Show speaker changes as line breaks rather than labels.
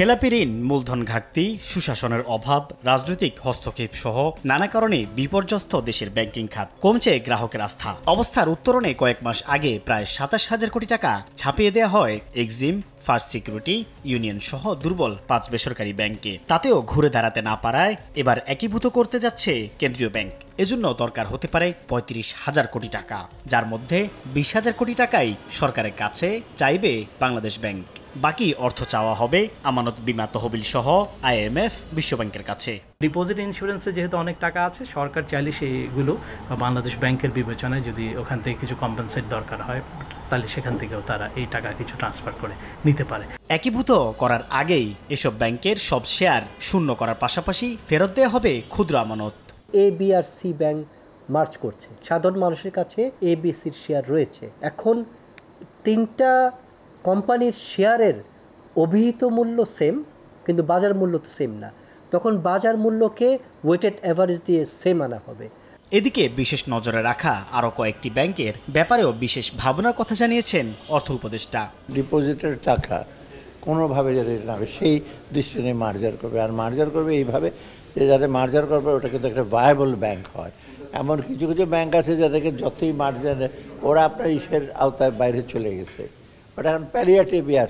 খেলাপি ঋণ, মূলধন ঘাটতি, সুশাসনের অভাব, রাজনৈতিক হস্তক্ষেপ সহ নানা কারণে বিপর্যস্ত দেশের ব্যাংকিং খাত। কমছে গ্রাহকের আস্থা। অবস্থার উত্তরণে কয়েক মাস আগে প্রায় ২৭,০০০ কোটি টাকা ছাপিয়ে দেওয়া হয় এক্সিম, ফার্স্ট সিকিউরিটি, ইউনিয়ন সহ দুর্বল ৫ বেসরকারি ব্যাংকে। তাতেও ঘুরে দাঁড়াতে না পারায় এবার একীভূত করতে যাচ্ছে কেন্দ্রীয় ব্যাংক। এজন্য দরকার হতে পারে ৩৫,০০০ কোটি টাকা, যার মধ্যে ২০,০০০ কোটি টাকাই সরকারের কাছে চাইবে বাংলাদেশ ব্যাংক। বাকি অর্থ চাওয়া হবে আমানত বীমা তহবিল সহ IMF, বিশ্বব্যাংকের কাছে।
ডিপোজিট ইন্স্যুরেন্সে যেহেতু অনেক টাকা আছে, সরকার চাইলে সেগুলো বাংলাদেশ ব্যাংকের বিবেচনায় যদি ওখান থেকে কিছু কম্পেনসেট দরকার হয়, তাহলে সেখান থেকেও তারা এই টাকা কিছু ট্রান্সফার করে নিতে পারে।
একীভূত করার আগেই এসব ব্যাংকের সব শেয়ার শূন্য করার পাশাপাশি ফেরত দেওয়া হবে ক্ষুদ্র আমানত।
A, B আর C ব্যাংক মার্জ করছে। সাধারণ মানুষের কাছে ABCর শেয়ার রয়েছে। এখন তিনটা কোম্পানির শেয়ারের অভিহিত মূল্য সেম, কিন্তু বাজার মূল্য তো সেম না। তখন বাজার মূল্যকে ওয়েটেড অ্যাভারেজ দিয়ে সেম আনা হবে।
এদিকে বিশেষ নজরে রাখা আরও কয়েকটি ব্যাংকের ব্যাপারেও বিশেষ ভাবনার কথা জানিয়েছেন অর্থ উপদেষ্টা।
ডিপোজিটের টাকা কোনোভাবে যাতে না হবে সেই দৃষ্টি নিয়ে মার্জার করবে, আর মার্জার করবে এইভাবে যে যাতে মার্জার করবে ওটা কিন্তু একটা ভায়াবল ব্যাংক হয়। এমন কিছু কিছু ব্যাংক আছে যাদেরকে যতই মার্জার ওরা আপনার ইসের আওতায় বাইরে চলে গেছে, ওটা এখন প্যালিয়েটিভই আছে।